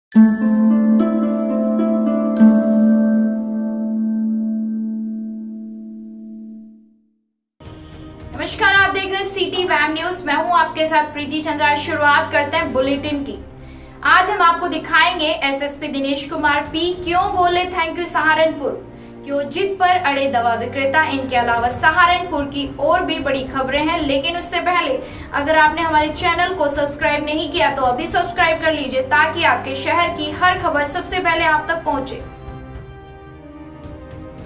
नमस्कार, आप देख रहे हैं सिटी वैम न्यूज। मैं हूं आपके साथ प्रीति चंद्रा। शुरुआत करते हैं बुलेटिन की। आज हम आपको दिखाएंगे एसएसपी दिनेश कुमार पी क्यों बोले थैंक यू सहारनपुर, क्यों जिद पर अड़े दवा विक्रेता। इनके अलावा सहारनपुर की और भी बड़ी खबरें हैं, लेकिन उससे पहले अगर आपने हमारे चैनल को सब्सक्राइब नहीं किया तो अभी सब्सक्राइब कर लीजिए, ताकि आपके शहर की हर खबर सबसे पहले आप तक पहुंचे।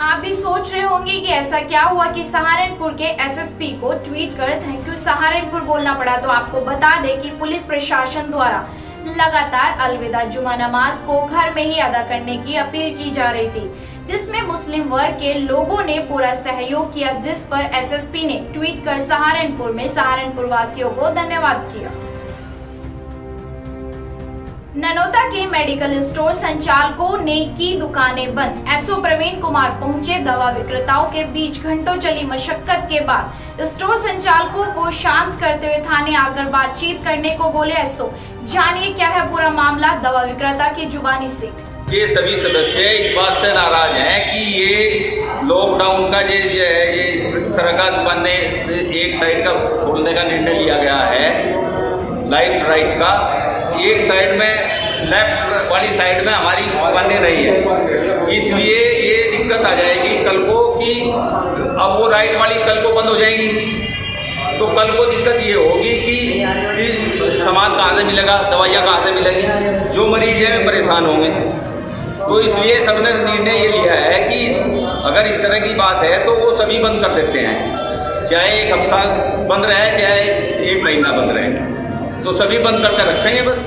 आप भी सोच रहे होंगे कि ऐसा क्या हुआ कि सहारनपुर के एसएसपी को ट्वीट कर थैंक यू सहारनपुर बोलना पड़ा। तो आपको बता दें कि पुलिस प्रशासन द्वारा लगातार अलविदा जुमा नमाज को घर में ही अदा करने की अपील की जा रही थी, जिसमें मुस्लिम वर्ग के लोगों ने पूरा सहयोग किया, जिस पर एसएसपी ने ट्वीट कर सहारनपुर में सहारनपुर वासियों को धन्यवाद किया। ननौता के मेडिकल स्टोर संचालकों ने की दुकानें बंद। एसओ प्रवीण कुमार पहुंचे। दवा विक्रेताओं के बीच घंटों चली मशक्कत के बाद स्टोर संचालकों को शांत करते हुए थाने आकर बातचीत करने को बोले एसओ। जानिए क्या है पूरा मामला दवा विक्रेता की जुबानी से। ये सभी सदस्य इस बात से नाराज हैं कि ये लॉकडाउन का ये इस तरह का दुकानें एक साइड का खोलने का निर्णय लिया गया है, लाइट राइट का। एक साइड में लेफ्ट वाली साइड में हमारी दुकानें नहीं है, इसलिए ये दिक्कत आ जाएगी कल को कि अब वो राइट वाली कल को बंद हो जाएगी, तो कल को दिक्कत ये होगी कि सामान कहाँ से मिलेगा, दवाइयाँ कहाँ से मिलेगी, जो मरीज हैं परेशान होंगे। तो इसलिए सबने निर्णय ये लिया है कि अगर इस तरह की बात है तो वो सभी बंद कर देते हैं, चाहे एक हफ्ता बंद रहे चाहे एक महीना बंद रहे, तो सभी बंद करके रखेंगे बस।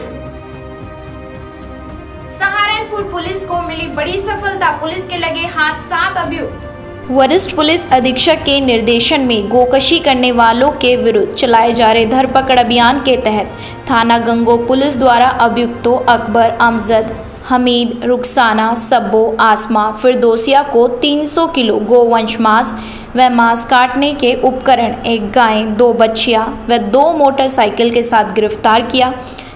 सहारनपुर पुलिस को मिली बड़ी सफलता, पुलिस के लगे हाथ 7 अभियुक्त। वरिष्ठ पुलिस अधीक्षक के निर्देशन में गोकशी करने वालों के विरुद्ध चलाए जा रहे धरपकड़ अभियान के तहत थाना गंगो पुलिस द्वारा अभियुक्तों अकबर, अमजद, हमीद, रुखसाना, सब्बो, आसमा, फिरदौसिया को 300 किलो गोवंश मांस व मांस काटने के उपकरण, एक गाय, 2 बच्चियां व 2 मोटरसाइकिल के साथ गिरफ्तार किया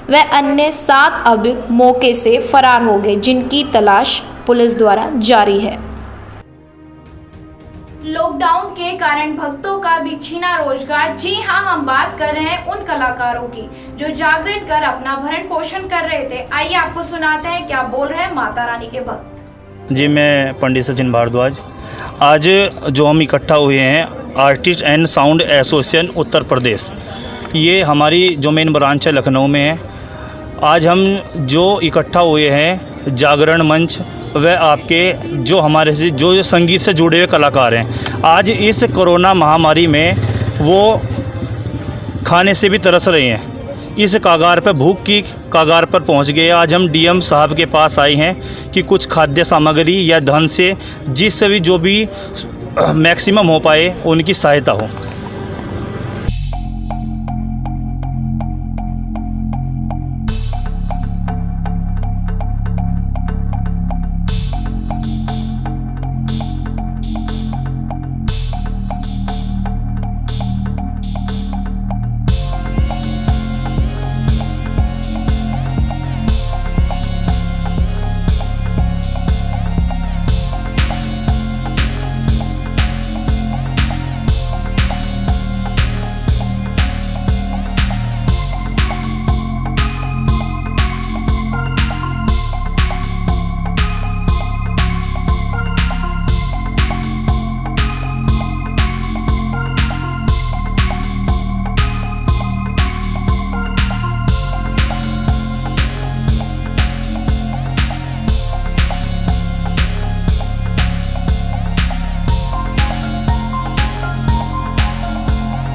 व अन्य 7 अभियुक्त मौके से फरार हो गए, जिनकी तलाश पुलिस द्वारा जारी है। लॉकडाउन के कारण भक्तों का भी छीना रोजगार। जी हां, हम बात कर रहे हैं उन कलाकारों की जो जागरण कर अपना भरण पोषण कर रहे थे। आइए आपको सुनाते हैं क्या बोल रहे हैं माता रानी के भक्त। जी, मैं पंडित सचिन भारद्वाज। आज जो हम इकट्ठा हुए हैं artist and sound association Uttar Pradesh, ये हमारी जो मेन ब्रांच है लखनऊ में है। आज हम जो इकट्ठा हुए हैं जागरण मंच व आपके जो हमारे से जो संगीत से जुड़े हुए कलाकार हैं, आज इस कोरोना महामारी में वो खाने से भी तरस रहे हैं। इस कागार पर, भूख की कागार पर पहुंच गए। आज हम डीएम साहब के पास आए हैं कि कुछ खाद्य सामग्री या धन से जिससे भी जो भी मैक्सिमम हो पाए उनकी सहायता हो।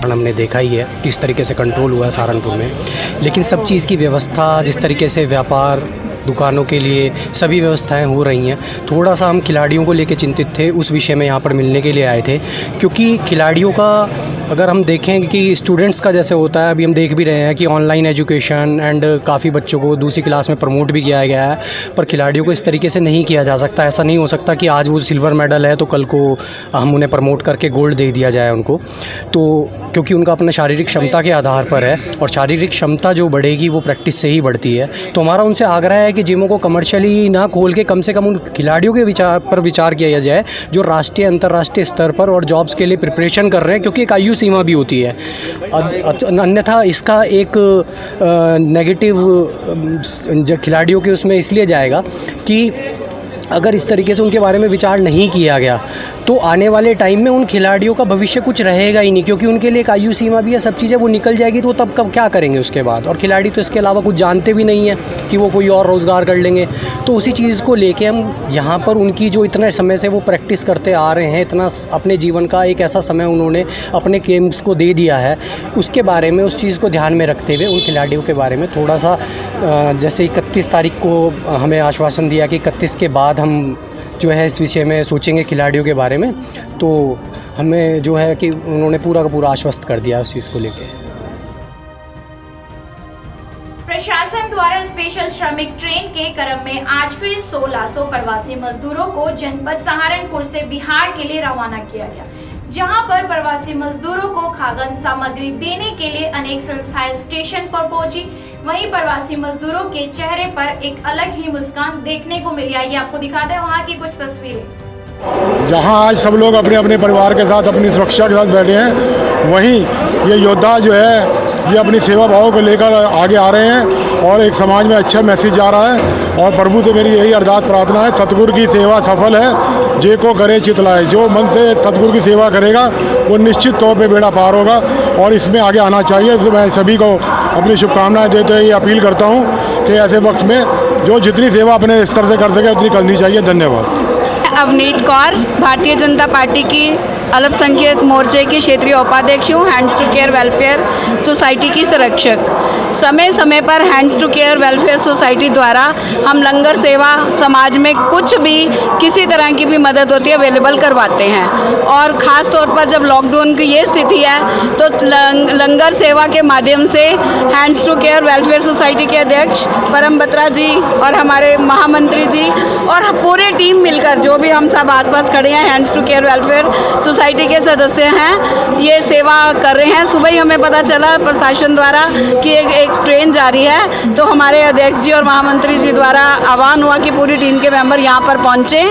हमने देखा ही है किस तरीके से कंट्रोल हुआ है सहारनपुर में, लेकिन सब चीज़ की व्यवस्था, जिस तरीके से व्यापार दुकानों के लिए सभी व्यवस्थाएं हो रही हैं, थोड़ा सा हम खिलाड़ियों को लेकर चिंतित थे। उस विषय में यहाँ पर मिलने के लिए आए थे, क्योंकि खिलाड़ियों का अगर हम देखें कि स्टूडेंट्स का जैसे होता है, अभी हम देख भी रहे हैं कि ऑनलाइन एजुकेशन एंड काफ़ी बच्चों को दूसरी क्लास में प्रमोट भी किया गया है, पर खिलाड़ियों को इस तरीके से नहीं किया जा सकता। ऐसा नहीं हो सकता कि आज वो सिल्वर मेडल है तो कल को हम उन्हें प्रमोट करके गोल्ड दे दिया जाए उनको, तो क्योंकि उनका अपने शारीरिक क्षमता के आधार पर है और शारीरिक क्षमता जो बढ़ेगी वो प्रैक्टिस से ही बढ़ती है। तो हमारा उनसे आग्रह है कि जिमों को कमर्शियली ना खोल के कम से कम उन खिलाड़ियों के विचार किया जाए जो राष्ट्रीय अंतर्राष्ट्रीय स्तर पर और जॉब्स के लिए प्रिपरेशन कर रहे हैं, क्योंकि एक आयु सीमा भी होती है। अन्यथा इसका एक नेगेटिव खिलाड़ियों के उसमें इसलिए जाएगा कि अगर इस तरीके से उनके बारे में विचार नहीं किया गया तो आने वाले टाइम में उन खिलाड़ियों का भविष्य कुछ रहेगा ही नहीं, क्योंकि उनके लिए एक आयु सीमा भी है, सब चीज़ें वो निकल जाएगी तो तब कब क्या करेंगे उसके बाद। और खिलाड़ी तो इसके अलावा कुछ जानते भी नहीं है कि वो कोई और रोज़गार कर लेंगे। तो उसी चीज़ को लेके हम यहाँ पर उनकी जो इतने समय से वो प्रैक्टिस करते आ रहे हैं, इतना अपने जीवन का एक ऐसा समय उन्होंने अपने गेम्स को दे दिया है, उसके बारे में उस चीज़ को ध्यान में रखते हुए उन खिलाड़ियों के बारे में थोड़ा सा जैसे 31 तारीख को हमें आश्वासन दिया कि 31 के बाद हम जो है इस विषय में सोचेंगे खिलाड़ियों के बारे में, तो हमें जो है कि उन्होंने पूरा का पूरा आश्वस्त कर दिया उस चीज़ को लेके। प्रशासन द्वारा स्पेशल श्रमिक ट्रेन के क्रम में आज फिर 1600 प्रवासी मजदूरों को जनपद सहारनपुर से बिहार के लिए रवाना किया गया, जहां पर प्रवासी मजदूरों को खाद्यान्न सामग्री देने के लिए अनेक संस्थाएं स्टेशन पर पहुंची। वहीं प्रवासी मजदूरों के चेहरे पर एक अलग ही मुस्कान देखने को मिली। आइए आपको दिखाते हैं वहां की कुछ तस्वीरें। जहां आज सब लोग अपने अपने परिवार के साथ अपनी सुरक्षा के साथ बैठे हैं, वहीं ये योद्धा जो है ये अपनी सेवा भाव को लेकर आगे आ रहे हैं और एक समाज में अच्छा मैसेज जा रहा है। और प्रभु से मेरी यही अरदास प्रार्थना है, सतगुरु की सेवा सफल है, जे को करे चित लाए। जो मन से सतगुरु की सेवा करेगा वो निश्चित तौर पे बेड़ा पार होगा और इसमें आगे आना चाहिए। तो मैं सभी को अपनी शुभकामनाएं देते हुए अपील करता हूँ कि ऐसे वक्त में जो जितनी सेवा अपने स्तर से कर सके उतनी करनी चाहिए। धन्यवाद। अवनीत कौर, भारतीय जनता पार्टी की अल्पसंख्यक मोर्चे की क्षेत्रीय उपाध्यक्ष हूँ। Hands to Care Welfare Society की संरक्षक। समय समय पर Hands to Care Welfare Society द्वारा हम लंगर सेवा समाज में कुछ भी किसी तरह की भी मदद होती है अवेलेबल करवाते हैं। और ख़ास तौर पर जब लॉकडाउन की ये स्थिति है तो लंगर सेवा के माध्यम से Hands to Care Welfare Society के अध्यक्ष परम बत्रा जी और हमारे महामंत्री जी और पूरी टीम मिलकर, जो भी हम सब आसपास खड़े हैं Hands to Care Welfare Society के सदस्य हैं, ये सेवा कर रहे हैं। सुबह ही हमें पता चला प्रशासन द्वारा कि एक ट्रेन जा रही है, तो हमारे अध्यक्ष जी और महामंत्री जी द्वारा आह्वान हुआ कि पूरी टीम के मेंबर यहाँ पर पहुँचे।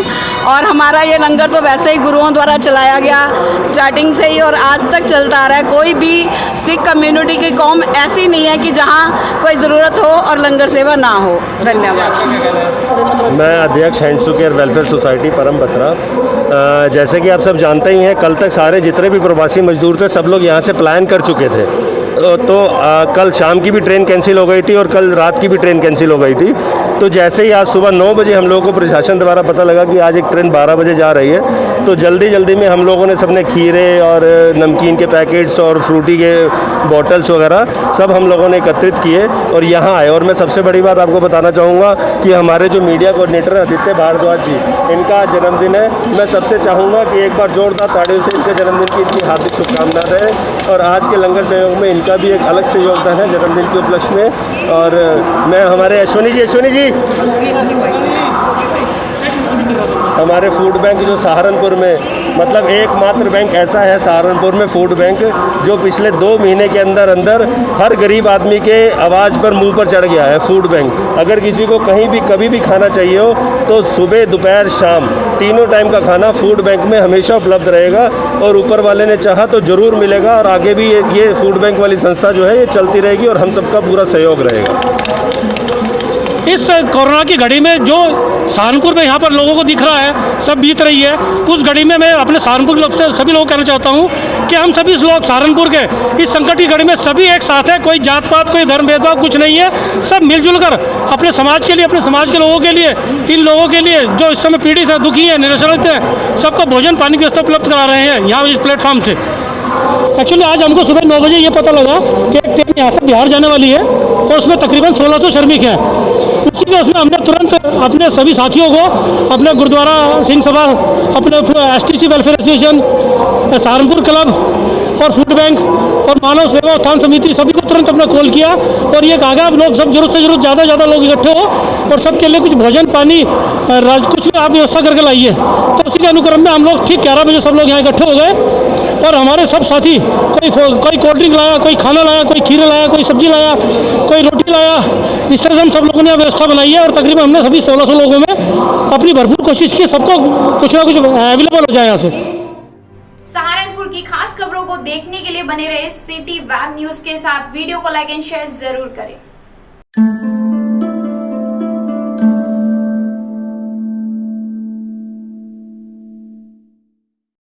और हमारा ये लंगर तो वैसे ही गुरुओं द्वारा चलाया गया स्टार्टिंग से ही और आज तक चलता आ रहा है। कोई भी सिख कम्युनिटी की कौम ऐसी नहीं है कि जहाँ कोई ज़रूरत हो और लंगर सेवा ना हो। धन्यवाद। मैं अध्यक्ष Hands to Care Welfare Society Param Batra. जैसे कि आप सब जानते ही हैं, कल तक सारे जितने भी प्रवासी मजदूर थे सब लोग यहाँ से पलायन कर चुके थे। तो कल शाम की भी ट्रेन कैंसिल हो गई थी और कल रात की भी ट्रेन कैंसिल हो गई थी। तो जैसे ही आज सुबह 9 बजे हम लोगों को प्रशासन द्वारा पता लगा कि आज एक ट्रेन 12 बजे जा रही है, तो जल्दी जल्दी में हम लोगों ने सबने खीरे और नमकीन के पैकेट्स और फ्रूटी के बॉटल्स वगैरह सब हम लोगों ने एकत्रित किए और यहाँ आए। और मैं सबसे बड़ी बात आपको बताना चाहूँगा कि हमारे जो मीडिया कोऑर्डिनेटर आदित्य भारद्वाज जी, इनका जन्मदिन है। मैं सबसे चाहूँगा कि एक बार जोरदार तालियों से इनके जन्मदिन की इतनी हार्दिक शुभकामनाएं रहे। और आज के लंगर सहयोग में इनका भी एक अलग से योगदान है जन्मदिन के उपलक्ष्य में। और मैं हमारे अश्विनी जी हमारे फूड बैंक जो सहारनपुर में, मतलब एकमात्र बैंक ऐसा है सहारनपुर में फूड बैंक, जो पिछले 2 महीने के अंदर अंदर हर गरीब आदमी के आवाज़ पर मुंह पर चढ़ गया है। फूड बैंक अगर किसी को कहीं भी कभी भी खाना चाहिए हो तो सुबह दोपहर शाम तीनों टाइम का खाना फूड बैंक में हमेशा उपलब्ध रहेगा और ऊपर वाले ने चाहा तो ज़रूर मिलेगा। और आगे भी ये फूड बैंक वाली संस्था जो है ये चलती रहेगी और हम सबका पूरा सहयोग रहेगा। इस कोरोना की घड़ी में जो सहारनपुर में यहाँ पर लोगों को दिख रहा है, सब बीत रही है, उस घड़ी में मैं अपने सहारनपुर के से सभी लोग कहना चाहता हूँ कि हम सभी लोग सहारनपुर के इस संकट की घड़ी में सभी एक साथ हैं। कोई जात पात, कोई धर्म भेदभाव कुछ नहीं है। सब मिलजुल कर अपने समाज के लिए, अपने समाज के लोगों के लिए, इन लोगों के लिए जो इस समय पीड़ित है, दुखी है, निराश्रित है, सबको भोजन पानी की व्यवस्था उपलब्ध करा रहे हैं यहाँ इस प्लेटफॉर्म से। एक्चुअली आज हमको सुबह 9 बजे ये पता लगा कि एक ट्रेन यहाँ से बिहार जाने वाली है और उसमें तकरीबन 1600 श्रमिक हैं। उसी के उसमें हमने तुरंत अपने सभी साथियों को, अपने गुरुद्वारा सिंह सभा, अपने STC welfare association, Saharanpur club और फूड बैंक और मानव सेवा उत्थान समिति सभी को तुरंत अपना कॉल किया और ये कहा गया आप लोग सब जरूरत से जरूरत ज़्यादा लोग इकट्ठे हो और सबके लिए कुछ भोजन पानी कुछ भी आप व्यवस्था करके लाइए। तो उसी के अनुक्रम में हम लोग ठीक 11 बजे सब लोग यहाँ इकट्ठे हो गए और हमारे सब साथी कोई कोल्ड ड्रिंक लाया, कोई खाना लाया, कोई खीरे लाया, कोई सब्जी लाया, कोई रोटी लाया। इस तरह से हम सब लोगों ने यहाँ व्यवस्था बनाई है और तकरीबन हमने सभी 1600 लोगों में अपनी भरपूर कोशिश की सबको कुछ ना कुछ अवेलेबल हो जाए यहाँ से। सहारनपुर की खास खबरों को देखने के लिए बने रहे सिटी वेब न्यूज के साथ। वीडियो को लाइक एंड शेयर जरूर करें।